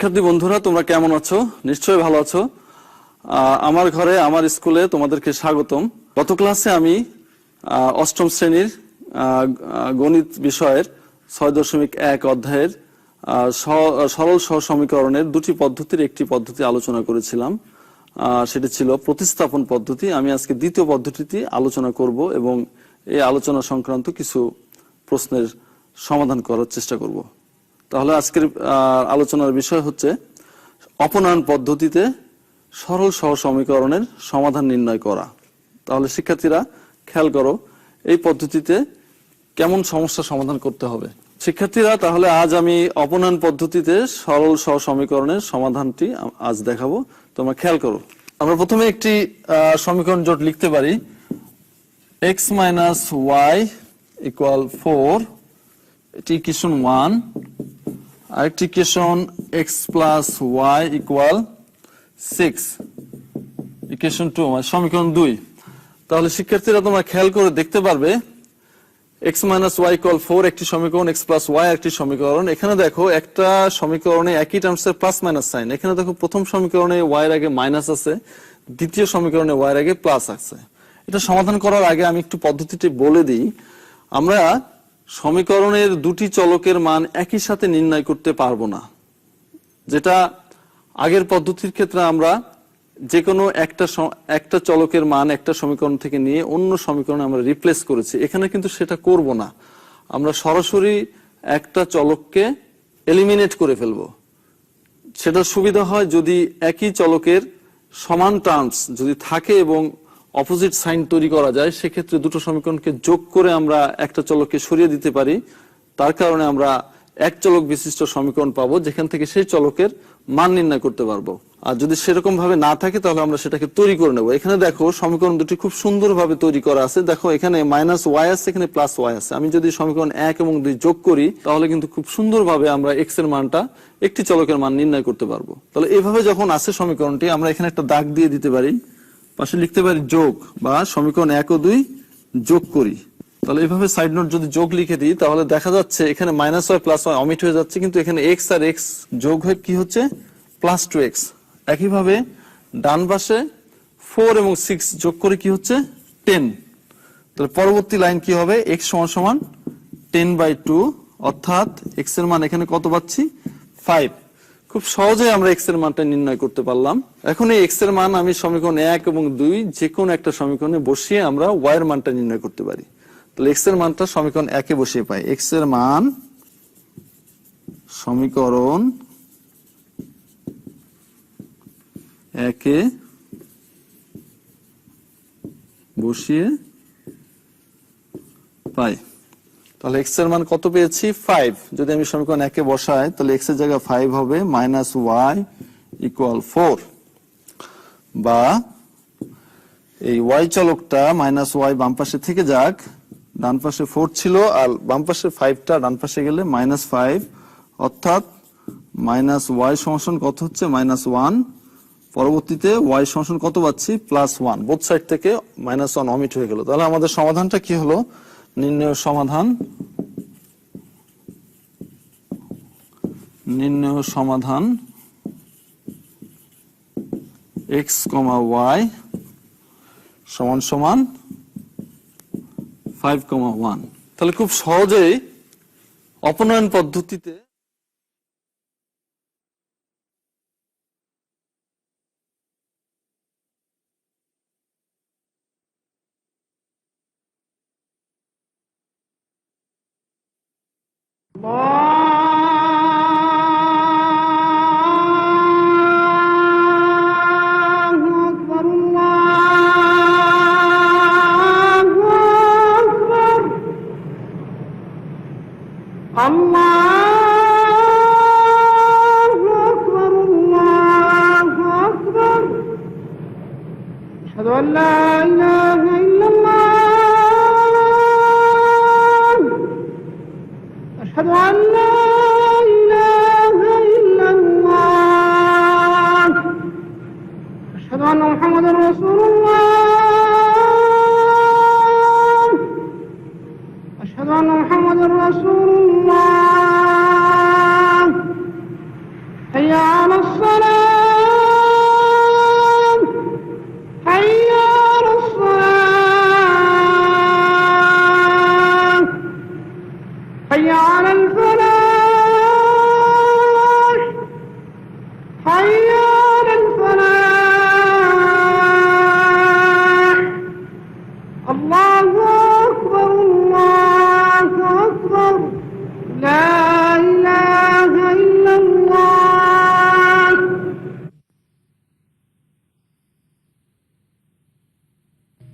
শিক্ষার্থী বন্ধুরা, তোমরা কেমন আছো? নিশ্চয়ই ভালো আছো। আমার ঘরে, আমার স্কুলে তোমাদেরকে স্বাগতম। গত ক্লাসে আমি অষ্টম শ্রেণীর গণিত বিষয়ের 6.1 অধ্যায়ের সরল সহসমীকরণের দুটি পদ্ধতির একটি পদ্ধতি আলোচনা করেছিলাম। সেটি ছিল প্রতিস্থাপন পদ্ধতি। আমি আজকে দ্বিতীয় পদ্ধতিটি আলোচনা করব এবং এই আলোচনা সংক্রান্ত কিছু প্রশ্নের সমাধান করার চেষ্টা করব। তাহলে আজকের আলোচনার বিষয় হচ্ছে অপনয়ন পদ্ধতিতে সরল সহসমীকরণের সমাধান নির্ণয় করা। তাহলে শিক্ষার্থীরা খেয়াল করো, এই পদ্ধতিতে কেমন সমস্যা সমাধান করতে হবে। শিক্ষার্থীরা, তাহলে আজ আমি অপনয়ন পদ্ধতিতে সরল সহসমীকরণের সমাধানটি আজ দেখাবো। তোমরা খেয়াল করো, আমরা প্রথমে একটি সমীকরণ জোট লিখতে পারি। x মাইনাস ওয়াই ইকুয়াল 4, এটি ইকুয়েশন 1। আরেকটি equation x plus y equal 6, equation 2, মানে সমীকরণ 2। তাহলে শিক্ষার্থীরা তোমরা খেয়াল করে দেখতে পারবে x মাইনাস ওয়াই ইকুয়াল 4 একটি সমীকরণ, x প্লাস ওয়াই একটি সমীকরণ। এখানে দেখো একটা সমীকরণে একই টার্মসের প্লাস মাইনাস সাইন। এখানে দেখো প্রথম সমীকরণে ওয়াই এর আগে মাইনাস আছে, দ্বিতীয় সমীকরণে ওয়াই এর আগে প্লাস আছে। এটা সমাধান করার আগে আমি একটু পদ্ধতিটি বলে দিই। আমরা সমীকরণের দুটি চলকের মান একই সাথে নির্ণয় করতে পারবো না। যেটা আগের পদ্ধতির ক্ষেত্রে আমরা যে কোনো একটা চলকের মান একটা সমীকরণ থেকে নিয়ে অন্য সমীকরণে আমরা রিপ্লেস করেছি, এখানে কিন্তু সেটা করব না। আমরা সরাসরি একটা চলককে এলিমিনেট করে ফেলবো। সেটা সুবিধা হয় যদি একই চলকের সমান টার্মস যদি থাকে এবং অপোজিট সাইন তৈরি করা যায়, সেক্ষেত্রে দুটো সমীকরণকে যোগ করে আমরা একটা চলককে সরিয়ে দিতে পারি। তার কারণে আমরা এক চলক বিশিষ্ট সমীকরণ পাবো, যেখান থেকে সেই চলকের মান নির্ণয় করতে পারবো। আর যদি সেরকম ভাবে না থাকে তাহলে আমরা সেটাকে তৈরি করে নেবো। এখানে দেখো সমীকরণ দুটি খুব সুন্দরভাবে তৈরি করা আছে। দেখো এখানে মাইনাস ওয়াই আছে, এখানে প্লাস ওয়াই আছে। আমি যদি সমীকরণ 1 এবং 2 যোগ করি তাহলে কিন্তু খুব সুন্দরভাবে আমরা এক্স এর মানটা একটি চলকের মান নির্ণয় করতে পারবো। তাহলে এইভাবে যখন আছে সমীকরণটি, আমরা এখানে একটা দাগ দিয়ে দিতে পারি, পাশে লিখতে পারি যোগ, বা সমীকরণ 1 ও 2 যোগ করি। তাহলে এইভাবে সাইড নোট যদি যোগ লিখে দিই তাহলে দেখা যাচ্ছে এখানে minus y plus y omit হয়ে যাচ্ছে, কিন্তু এখানে এক্স আর এক্স যোগ হয়ে কি হচ্ছে প্লাস 2x। একইভাবে ডান পাশে 4 এবং 6 যোগ করে কি হচ্ছে 10। তাহলে পরবর্তী লাইন কি হবে, x সমান সমান 10/2, অর্থাৎ x এর মান এখানে কত পাচ্ছি 5। খুব সহজে আমরা x এর মানটা নির্ণয় করতে পারলাম। এখন এই x এর মান আমি সমীকরণ 1 এবং 2 যে কোনো একটা সমীকরণে বসিয়ে আমরা y এর মানটা নির্ণয় করতে পারি। তাহলে x এর মানটা সমীকরণ 1 এ বসিয়ে পাই। x এর মান সমীকরণ 1 এ বসিয়ে পাই। তাহলে x এর মান কত পেয়েছি 5। যদি আমি সমীকরণ 1 এ বসাই তাহলে x এর জায়গায় 5 হবে মাইনাস ওয়াই ইকুয়াল 4, বা এই y চলকটা মাইনাস ওয়াই বাম পাশে থেকে যাক, ডান পাশে 4 ছিল আর বাম পাশে 5টা ডান পাশে গেলে মাইনাস 5, অর্থাৎ মাইনাস ওয়াই সমান কত হচ্ছে -1। পরবর্তীতে y সমান কত পাচ্ছি +1। বোথ সাইড থেকে -1 অমিট হয়ে গেল। তাহলে আমাদের সমাধানটা কি হলো, নির্ণয় সমাধান x, y সমান সমান 5,1। তাহলে খুব সহজেই অপনয়ন পদ্ধতিতে حي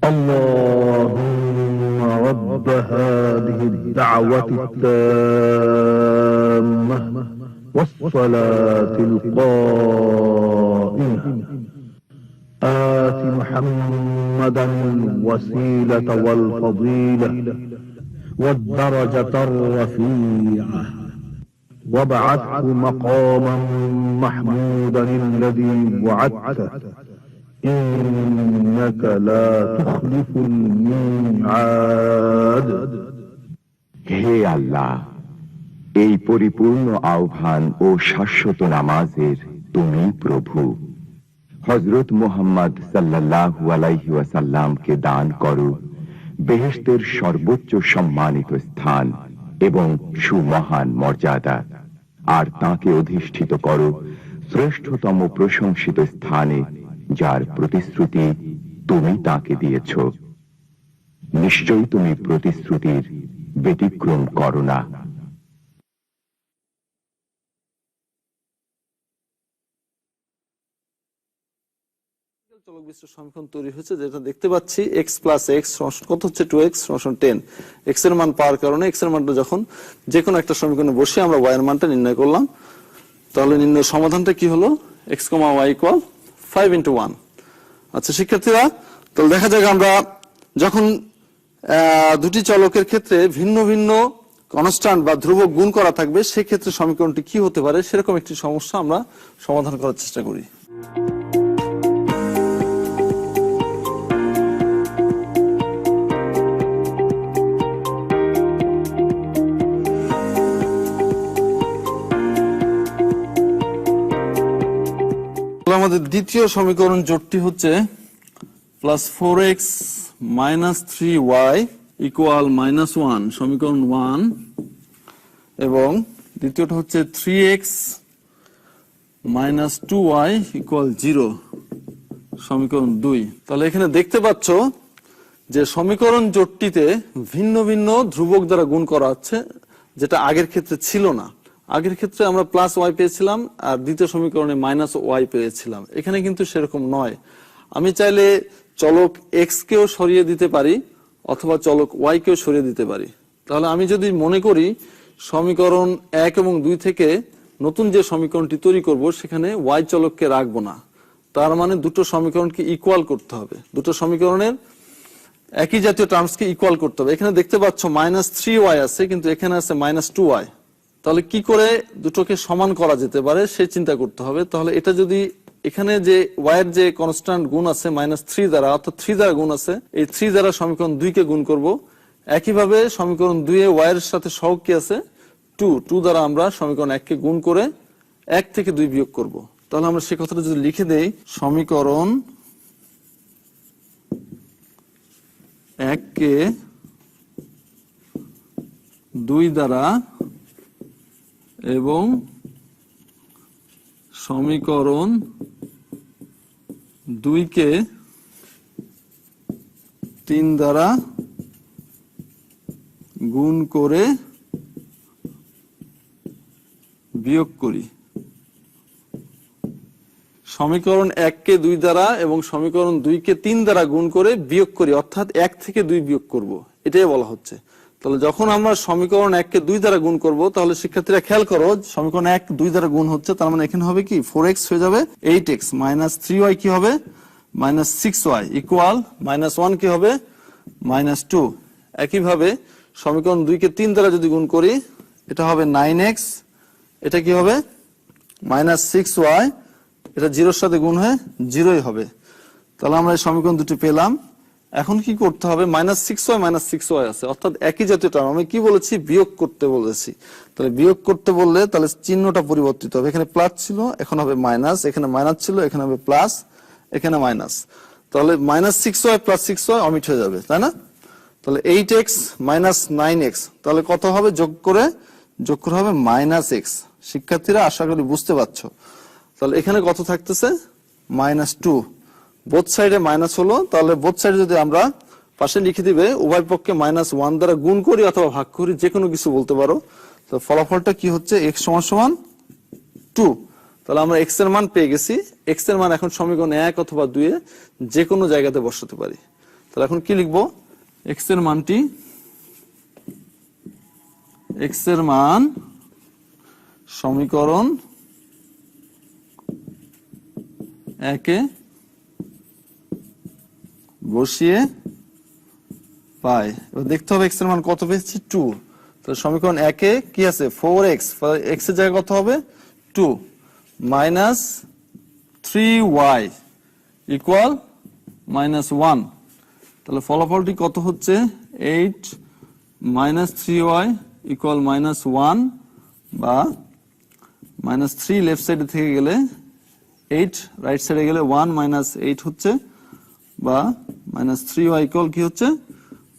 اللهم رب هذه الدعوة التامة والصلاة القائمة آت محمدا الوسيلة والفضيلة والدرجة الرفيعة وابعثه مقاما محمودا الذي وعدته إنك لا تخلف الميعاد। হে আল্লাহ, এই পরিপূর্ণ আহ্বান ও শাশ্বত নামাজের তুমি প্রভু। হযরত মুহাম্মদ সাল্লাল্লাহু আলাইহি ওয়াসাল্লামকে দান করো বেহেশতের সর্বোচ্চ সম্মানিত স্থান এবং সুমহান মর্যাদা, আর তাকে অধিষ্ঠিত করো শ্রেষ্ঠতম প্রশংসিত স্থানে, যার প্রতিশ্রুতি তুমি তাকে দিয়েছ। নিশ্চয়ই তুমি প্রতিশ্রুতির ব্যতিক্রম করো না। চলক বিশিষ্ট সমীকরণ তৈরি হয়েছে, যেটা দেখতে পাচ্ছি x প্লাস এক্স কত হচ্ছে 2x সমান 10। x এর মান পাওয়ার কারণে x এর মানটা যখন যে কোনো একটা সমীকরণে বসে আমরা y এর মানটা নির্ণয় করলাম, তাহলে নির্ণয় সমাধানটা কি হলো? x, y equal 5 into 1। আচ্ছা শিক্ষার্থীরা, তাহলে দেখা যাক আমরা যখন দুটি চলকের ক্ষেত্রে ভিন্ন ভিন্ন কনস্ট্যান্ট বা ধ্রুবক গুণ করা থাকবে, সেক্ষেত্রে সমীকরণটি কি হতে পারে সেরকম একটি সমস্যা আমরা সমাধান করার চেষ্টা করি। আমাদের দ্বিতীয় সমীকরণ জোটটি হচ্ছে plus 4x minus 3y equal -1, সমীকরণ 1, এবং দ্বিতীয়টা হচ্ছে 3x মাইনাস 2y ইকুয়াল 0, সমীকরণ 2। তাহলে এখানে দেখতে পাচ্ছ যে সমীকরণ জোটটিতে ভিন্ন ভিন্ন ধ্রুবক দ্বারা গুণ করা হচ্ছে, যেটা আগের ক্ষেত্রে ছিল না। আগের ক্ষেত্রে আমরা প্লাস ওয়াই পেয়েছিলাম আর দ্বিতীয় সমীকরণে মাইনাস ওয়াই পেয়েছিলাম। এখানে কিন্তু সেরকম নয়। আমি চাইলে চলক এক্স কেও সরিয়ে দিতে পারি অথবা চলক ওয়াই কেও সরিয়ে দিতে পারি। তাহলে আমি যদি মনে করি সমীকরণ 1 এবং 2 থেকে নতুন যে সমীকরণটি তৈরি করব, সেখানে ওয়াই চলককে রাখবো না, তার মানে দুটো সমীকরণকে ইকুয়াল করতে হবে, দুটো সমীকরণের একই জাতীয় টার্মসকে ইকুয়াল করতে হবে। এখানে দেখতে পাচ্ছ -3y আছে, কিন্তু এখানে আছে -2y। তাহলে কি করে দুটোকে সমান করা যেতে পারে সে চিন্তা করতে হবে। তাহলে এটা যদি এখানে যে y এর যে কনস্ট্যান্ট গুণ আছে -3 দ্বারা, অর্থাৎ 3 দ্বারা গুণ আছে, এই 3 দ্বারা সমীকরণ 2 কে গুণ করব। একইভাবে সমীকরণ 2 এ y এর সাথে সহগ কি আছে 2 দ্বারা আমরা সমীকরণ 1 কে গুণ করে 1 থেকে 2 বিয়োগ করব। তাহলে আমরা সেই কথাটা যদি লিখে দেই, সমীকরণ 1 কে 2 দ্বারা এবং সমীকরণ 2 কে 3 দ্বারা গুণ করে বিয়োগ করি। সমীকরণ 1 কে 2 দ্বারা এবং সমীকরণ 2 কে 3 দ্বারা গুণ করে বিয়োগ করি, অর্থাৎ 1 থেকে 2 বিয়োগ করব, এটাই বলা হচ্ছে। তাহলে যখন আমরা সমীকরণ 1 কে 2 দ্বারা গুণ করব, তাহলে শিক্ষার্থীরা খেয়াল করো, সমীকরণ 1 2 দ্বারা গুণ হচ্ছে, তার মানে এখানে হবে কি 4x হয়ে যাবে 8x, -3y কি হবে -6y ইকুয়াল -1 কি হবে -2। একইভাবে সমীকরণ 2 কে 3 দ্বারা যদি গুণ করি, এটা হবে 9x, এটা কি হবে -6y, এটা 0 এর সাথে গুণ হয়ে 0ই হবে। তাহলে আমরা এই সমীকরণ দুটি পেলাম। এখন কি করতে হবে? -6y আছে, অর্থাৎ একই জাতীয় টার্ম। আমি কি বলেছি? বিয়োগ করতে বলেছি। তাহলে বিয়োগ করতে বললে তাহলে চিহ্নটা পরিবর্তিত হবে। এখানে প্লাস ছিল, এখন হবে মাইনাস, এখানে মাইনাস ছিল, এখানে হবে প্লাস, এখানে মাইনাস। তাহলে -6y + 6y অমিট হয়ে যাবে, তাই না? তাহলে 8x - 9x, তাহলে কত হবে? যোগ করে হবে -x। শিক্ষার্থীরা আশা করি বুঝতে পারছো। তাহলে এখানে কত থাকতেছে? -2। বোথ সাইডে মাইনাস হলো, তাহলে বোথ সাইডে যদি আমরা পাশে লিখে দিবে উভয় পক্ষে -1 দ্বারা গুণ করি অথবা ভাগ করি, যে কোনো কিছু বলতে পারো। তো ফলাফলটা কি হচ্ছে? x = 2। তাহলে আমরা x এর মান পেয়ে গেছি। x এর মান এখন সমীকরণ 1 অথবা 2 এ যে কোনো জায়গাতে বসাতে পারি। তাহলে এখন কি লিখবো, x এর মানটি, x এর মান সমীকরণ একে বসিয়ে পাই। এবার দেখতে হবে x এর মান কত পেয়েছি, 2। তাহলে সমীকরণ একে কি আছে, 4x, x এর জায়গায় কত হবে 2 মাইনাস 3y ইকুয়াল -1। তাহলে ফলাফলটি কত হচ্ছে, 8 মাইনাস 3y ইকুয়াল -1, বা -3 লেফট সাইডে থেকে গেলে 8 রাইট সাইডে গেলে 1 -8 হচ্ছে, বা -3y ইকুয়াল কি হচ্ছে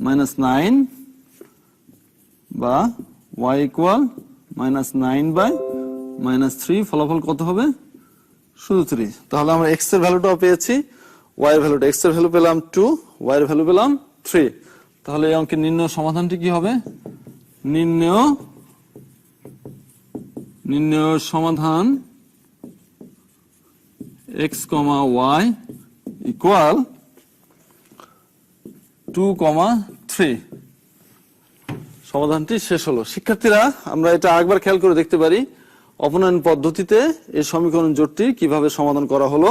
-9, বা y ইকুয়াল -9/-3। ফলাফল কত হবে, শুধু 3। তাহলে আমরা x এর ভ্যালুটাও পেয়েছি, y এর ভ্যালুটা, x এর ভ্যালু পেলাম 2, y এর ভ্যালু পেলাম 3। তাহলে এই অঙ্কের নির্ণয় সমাধানটি কি হবে, নির্ণয় সমাধান x, y ইকুয়াল 2, 3। সমাধানটি শেষ হলো। শিক্ষার্থীরা, আমরা এটা আরেকবার খেয়াল করে দেখতে পারি অপনয়ন পদ্ধতিতে এই সমীকরণ জোটটি কিভাবে সমাধান করা হলো।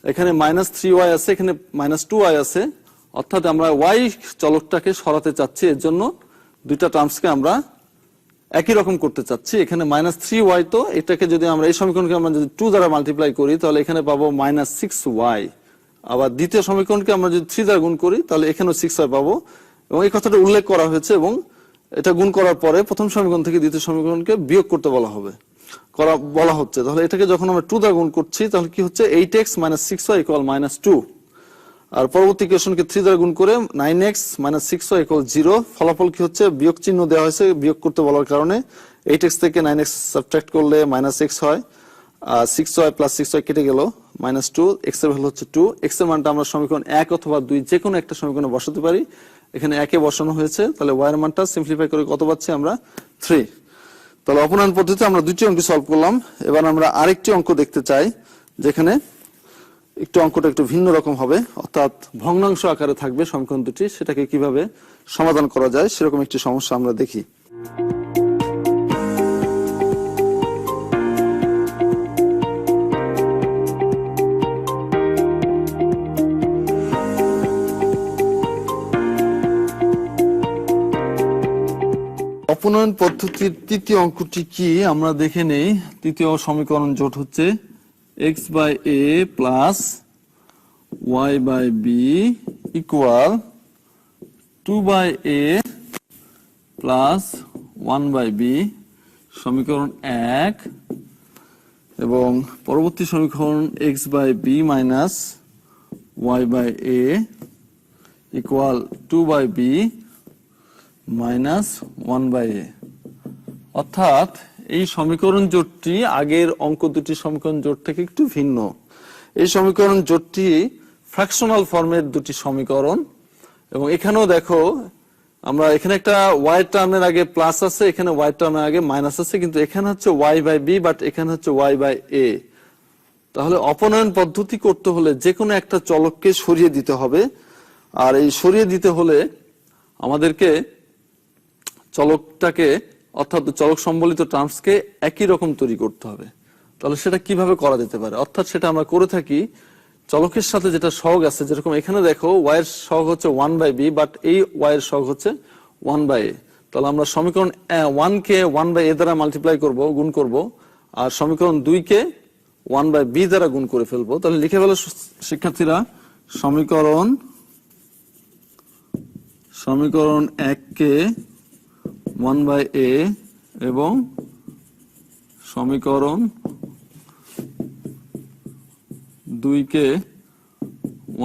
এখানে -3y আছে, এখানে -2y আছে, অর্থাৎ আমরা y চলকটাকে সরাতে চাচ্ছি, এর জন্য দুইটা টার্মসকে আমরা একই রকম করতে চাচ্ছি। এখানে -3y, তো এটাকে যদি আমরা এই সমীকরণকে আমরা যদি 2 দ্বারা মাল্টিপ্লাই করি তাহলে এখানে পাবো -6y। আবার দ্বিতীয় সমীকরণকে আমরা যদি 3 দ্বারা গুণ করি তাহলে এখানেও 6y পাবো, এবং এই কথাটা উল্লেখ করা হয়েছে, এবং এটা গুণ করার পরে প্রথম সমীকরণ থেকে দ্বিতীয় সমীকরণকে বিয়োগ করতে বলা হচ্ছে। তাহলে এটাকে যখন আমরা 2 দ্বারা গুণ করছি তাহলে কি হচ্ছে, 8x - 6y ইকুয়াল -2। আর পরবর্তী ইকুয়েশনকে 3 দ্বারা গুণ করে 9x - 6y ইকুয়াল 0। ফলাফল কি হচ্ছে, বিয়োগ চিহ্ন দেওয়া হয়েছে বিয়োগ করতে বলার কারণে, 8x থেকে 9x সাবট্রাক্ট করলে -x হয়, আর 6y + 6y কেটে গেল -2, x এর ভ্যালু হচ্ছে 2। x এর মানটা আমরা সমীকরণ 1 অথবা 2 যে কোনো একটা সমীকরণে বসাতে পারি, এখানে 1 এ বসানো হয়েছে। তাহলে y এর মানটা সিম্পলিফাই করে কত পাচ্ছি আমরা, 3। তাহলে অপনয়ন পদ্ধতিতে আমরা দুটি অঙ্ক সলভ করলাম। এবার আমরা আরেকটি অঙ্ক দেখতে চাই, যেখানে অঙ্কটা একটু ভিন্ন রকম হবে, অর্থাৎ ভগ্নাংশ আকারে থাকবে সমীকরণ দুটি। সেটাকে কিভাবে সমাধান করা যায় সেরকম একটি সমস্যা আমরা দেখি। অপনয়ন পদ্ধতির তৃতীয় অঙ্কটি কি আমরা দেখে নেই। তৃতীয় সমীকরণ জোট হচ্ছে x/a plus y/b equal 2/a plus 1/b, সমীকরণ 1। এবং পরবর্তী সমীকরণ x/b minus y/a equal 2/b minus 1/a। অর্থাৎ এই সমীকরণ জোটটি আগের অঙ্ক দুটি সমীকরণ জোট থেকে একটু ভিন্ন। এই সমীকরণ জোটটি ফ্র্যাকশনাল ফর্মের দুটি সমীকরণ, এবং এখানেও দেখো আমরা এখানে একটা y টার্মের আগে প্লাস আছে, এখানে y টার্মের আগে মাইনাস আছে, কিন্তু এখানে হচ্ছে y/b, বাট এখানে হচ্ছে y/a। তাহলে অপনয়ন পদ্ধতি করতে হলে যে কোনো একটা চলককে সরিয়ে দিতে হবে, আর এই সরিয়ে দিতে হলে আমাদেরকে চলকটাকে, অর্থাৎ চলক সম্বলিত টার্মসকে একই রকম তৈরি করতে হবে। তাহলে সেটা কিভাবে করা যেতে পারে, অর্থাৎ সেটা আমরা করে থাকি চলকের সাথে যেটা সহগ আছে, যেরকম এখানে দেখো y এর সহগ হচ্ছে 1/b, বাট এই y এর সহগ হচ্ছে 1/a। তাহলে আমরা সমীকরণ 1 কে 1/a দ্বারা মাল্টিপ্লাই করব, গুণ করব, আর সমীকরণ 2 কে 1/b দ্বারা গুণ করে ফেলবো। তাহলে লিখে ফেলো শিক্ষার্থীরা, সমীকরণ 1 কে 1/a এবং সমীকরণ 2 কে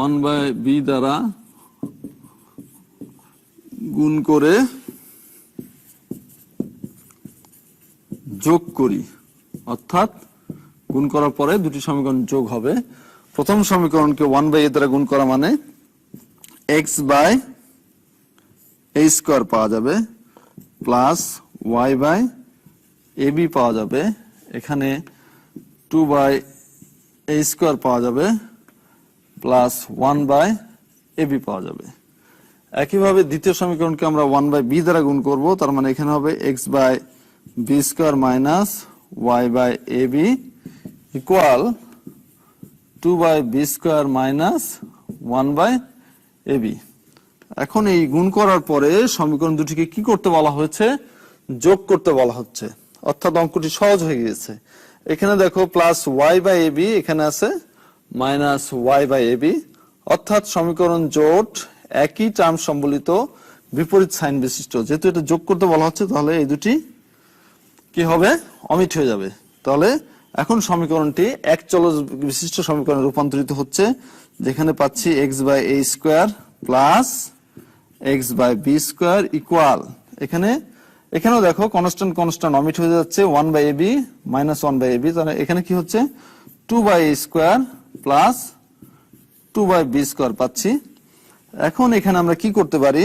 1/b দ্বারা গুণ করে যোগ করি, অর্থাৎ গুণ করার পরে দুটি সমীকরণ যোগ হবে। প্রথম সমীকরণকে 1/a দ্বারা গুণ করা মানে x/a² পাওয়া যাবে প্লাস y/ab পাওয়া যাবে, এখানে 2/a² পাওয়া যাবে প্লাস 1/a এবি পাওয়া যাবে। একইভাবে দ্বিতীয় সমীকরণকে আমরা 1/b দ্বারা গুণ করব, তার মানে এখানে হবে x/b square minus y/ab equal 2/b square minus 1/ab। এখন এই গুণ করার পরে সমীকরণ দুটিকে কি করতে বলা হয়েছে? যোগ করতে বলা হচ্ছে, অর্থাৎ অঙ্কটি সহজ হয়ে গিয়েছে। এখানে দেখো প্লাস y/ab, এখানে আছে মাইনাস y/ab, অর্থাৎ সমীকরণ জোট একই টার্ম সম্বলিত বিপরীত সাইন বিশিষ্ট। যেহেতু এটা যোগ করতে বলা হচ্ছে, তাহলে এই দুটি কি হবে? অমিট হয়ে যাবে। তাহলে এখন সমীকরণটি এক চলক বিশিষ্ট সমীকরণে রূপান্তরিত হচ্ছে, যেখানে পাচ্ছি x/a square plus x/b square equal, এখানেও দেখো কনস্ট্যান্ট অমিট হয়ে যাচ্ছে, 1/ab মাইনাস 1/ab, তাহলে এখানে কি হচ্ছে 2/a square plus 2/b square পাচ্ছি। এখন এখানে আমরা কি করতে পারি?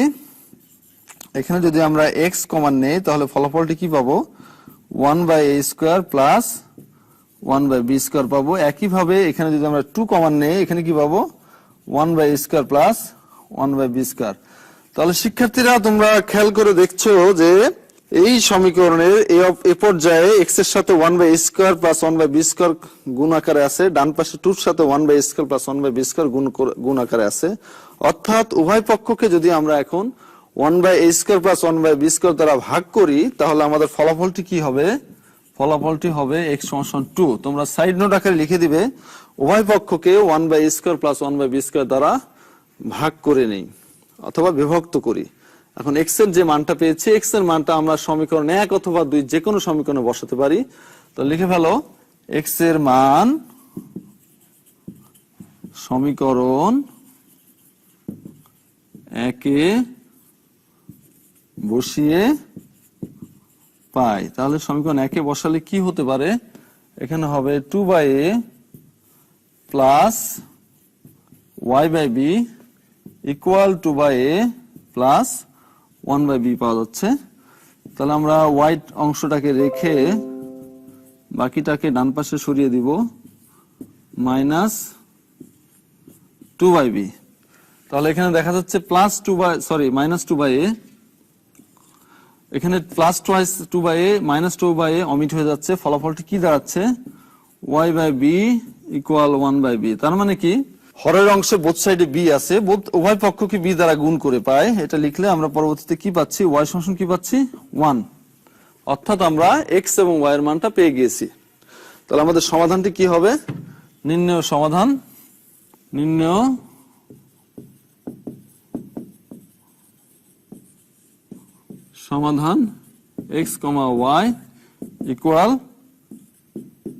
এখানে যদি আমরা x কমন নেই, তাহলে ফলাফলটি কি পাবো? 1/a square plus 1/b square পাবো। একইভাবে এখানে যদি আমরা 2 কমন নেই, এখানে কি পাবো? 1/a square plus 1/b square. তাহলে শিক্ষার্থীরা, তোমরা খেয়াল করে দেখছো যে এই সমীকরণের এই পর্যায়ে x এর সাথে 1/a square plus 1/b square গুণ আকারে আছে, ডান পাশে 2 এর সাথে 1/a square plus 1/b square গুণ আকারে আছে। অর্থাৎ উভয় পক্ষকে যদি আমরা এখন 1/a square plus 1/b square দ্বারা ভাগ করি, তাহলে আমাদের ফলাফলটি কি হবে? ফলাফলটি হবে x সমান 2। তোমরা সাইড নোট আকারে লিখে দিবে, উভয় পক্ষকে 1/a square plus 1/b square দ্বারা ভাগ করে নেই অথবা বিভক্ত করি। এখন x এর যে মানটা পেয়েছি, x এর মানটা আমরা সমীকরণ 1 অথবা 2 যে কোনো সমীকরণে বসাতে পারি। তো লিখে ফেলো, x এর মান সমীকরণ 1 এ বসিয়ে পাই। তাহলে সমীকরণ 1 এ বসালে কি হতে পারে? এখানে হবে 2/a plus y/b equal 2/a plus 1/b পাওয়া যাচ্ছে। তাহলে আমরা হোয়াইট অংশটাকে রেখে বাকিটাকে ডান পাশে সরিয়ে দিব, মাইনাস 2/b। তাহলে এখানে দেখা যাচ্ছে মাইনাস 2/a, এখানে plus 2/a minus 2/a omit হয়ে যাচ্ছে। ফলাফলটি কি দাঁড়াচ্ছে? y/b equal 1/b। তার মানে কি, হরের অংশে বোথ সাইডে b আছে, উভয় পক্ষকে b দ্বারা গুণ করে পাই। এটা লিখলে আমরা পরবর্তীতে কি পাচ্ছি? y সমান কি পাচ্ছি? 1। অর্থাৎ আমরা x এবং y এর মানটা পেয়ে গিয়েছি। তাহলে আমাদের সমাধানটি কি হবে? নির্ণেয় সমাধান x, y ইকুয়াল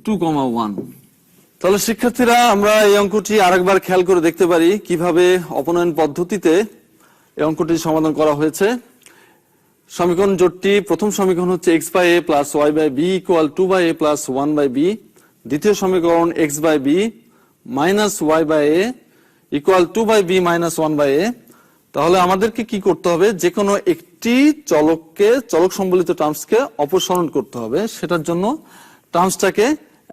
2, 1। তাহলে শিক্ষার্থীরা, আমরা এই অঙ্কটি আরেকবার খেয়াল করে দেখতে পারি কিভাবে অপনয়ন পদ্ধতিতে এই অঙ্কটি সমাধান করা হয়েছে। সমীকরণ জোটটি, প্রথম সমীকরণ হচ্ছে x/a plus y/b equal 2/a plus 1/b। দ্বিতীয় সমীকরণ x/b minus y/a equal 2/b minus 1/a। তাহলে আমাদেরকে কি করতে হবে? যে কোনো একটি চলক সম্বলিত টার্মসকে অপসারণ করতে হবে। সেটার জন্য টার্মসটাকে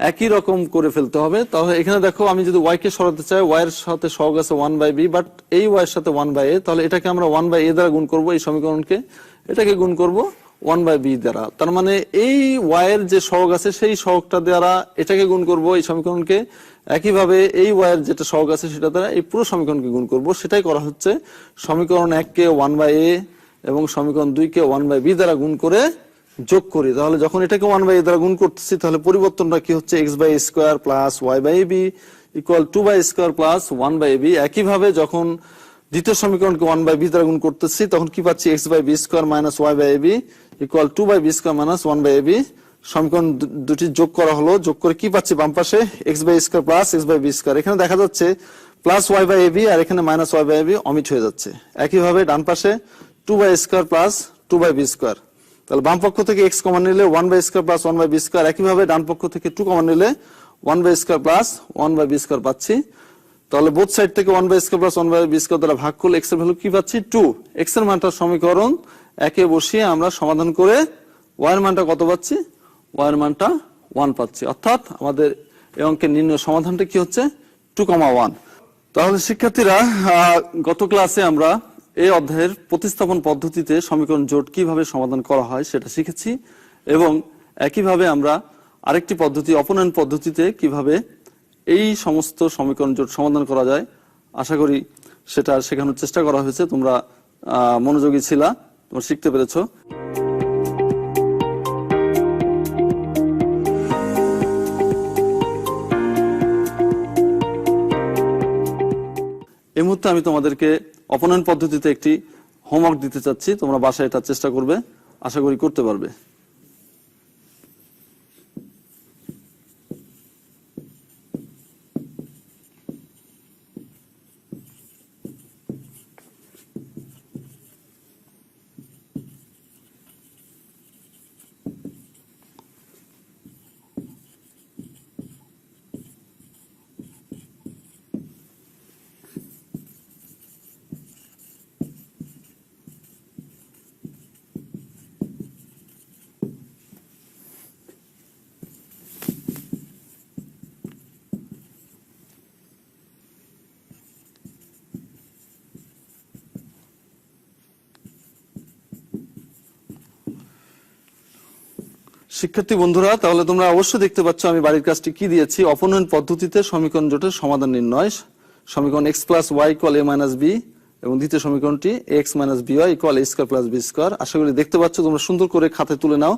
একই রকম করে ফেলতে হবে। তাহলে এখানে দেখো, আমি যদি y কে সরাতে চাই, y এর সাথে সহগ আছে 1/b, বাট এই y এর সাথে 1/a, তাহলে এটাকে আমরা 1/a দ্বারা গুণ করব, এই সমীকরণকে এটাকে গুণ করব 1/b দ্বারা। তার মানে এই y এর যে সহগ আছে, সেই সহগটা দ্বারা এটাকে গুণ করব এই সমীকরণকে। একইভাবে এই y এর যেটা সহগ আছে, সেটা দ্বারা এই পুরো সমীকরণকে গুণ করব। সেটাই করা হচ্ছে। সমীকরণ 1 কে 1/a এবং সমীকরণ 2 কে 1/b দ্বারা গুণ করে যোগ করি। তাহলে যখন এটাকে 1/a দ্বারা গুণ করতেছি, তাহলে পরিবর্তনটা কি হচ্ছে? x/a square plus y/ab equal 2/a square plus 1/ab। একইভাবে যখন দ্বিতীয় সমীকরণকে 1/b দ্বারা গুণ করতেছি, তখন কি পাচ্ছি? x/b square minus y/ab equal 2/b square minus 1/ab। সমীকরণ দুটি যোগ করা হলো, যোগ করে কি পাচ্ছি? বাম পাশে x/a square plus x/b square. এখানে দেখা যাচ্ছে প্লাস y/ab আর এখানে মাইনাস y/ab অমিট হয়ে যাচ্ছে। একইভাবে ডান পাশে 2/a square plus 2/b square. তাহলে বাম পক্ষ থেকে x কমন নিলে 1/a square plus 1/b square. একইভাবে ডান পক্ষ থেকে 2 কমন নিলে 1/a square plus 1/b square পাচ্ছি। তাহলে বোথ সাইড থেকে 1/a square plus 1/b square দ্বারা ভাগ করলে x এর ভ্যালু কি পাচ্ছি? 2। x এর মানটা সমীকরণ 1 এ বসিয়ে আমরা সমাধান করে y এর মানটা কত পাচ্ছি? y এর মানটা 1 পাচ্ছি। অর্থাৎ আমাদের এই অঙ্কের নির্ণয় সমাধানটা কি হচ্ছে? 2, 1। তাহলে শিক্ষার্থীরা, গত ক্লাসে আমরা এই অধ্যায়ের প্রতিস্থাপন পদ্ধতিতে সমীকরণ জোট কিভাবে সমাধান করা হয় সেটা শিখেছি, এবং একইভাবে আমরা আরেকটি পদ্ধতি অপনয়ন পদ্ধতিতে কিভাবে এই সমস্ত সমীকরণ জোট সমাধান করা যায় আশা করি সেটা শেখানোর চেষ্টা করা হয়েছে। তোমরা মনোযোগী ছিলা, তোমরা শিখতে পেরেছো। এই মুহূর্তে আমি তোমাদেরকে অপনয়ন পদ্ধতিতে একটি হোমওয়ার্ক দিতে চাচ্ছি, তোমরা বাসায় এটা চেষ্টা করবে, আশা করি করতে পারবে। শিক্ষার্থী বন্ধুরা, তাহলে তোমরা অবশ্যই দেখতে পাচ্ছ আমি বাড়ির কাজটি কি দিয়েছি। অপনয়ন পদ্ধতিতে সমীকরণ জোটের সমাধান নির্ণয়। সমীকরণ x plus y equal a minus b, এবং দ্বিতীয় সমীকরণটি x minus b y equal a square plus b square. আশা করি দেখতে পাচ্ছ, তোমরা সুন্দর করে খাতায় তুলে নাও,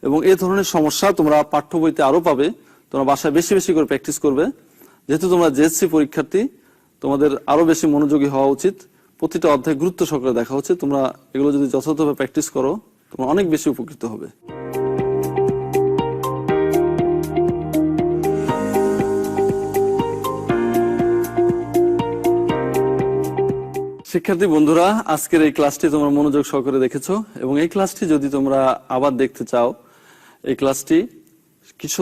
এবং এই ধরনের সমস্যা তোমরা পাঠ্য বইতে আরো পাবে। তোমরা বাসায় বেশি বেশি করে প্র্যাকটিস করবে। যেহেতু তোমরা জেএসসি পরীক্ষার্থী, তোমাদের আরো বেশি মনোযোগী হওয়া উচিত, প্রতিটা অধ্যায় গুরুত্ব সহকারে দেখা উচিত। তোমরা এগুলো যদি যথাযথভাবে প্র্যাকটিস করো, তোমরা অনেক বেশি উপকৃত হবে। শিক্ষার্থী বন্ধুরা, আজকের এই ক্লাসটি তোমরা মনোযোগ সহকারে দেখেছো, এবং এই ক্লাসটি যদি তোমরা আবার দেখতে চাও, এই ক্লাসটি কিছু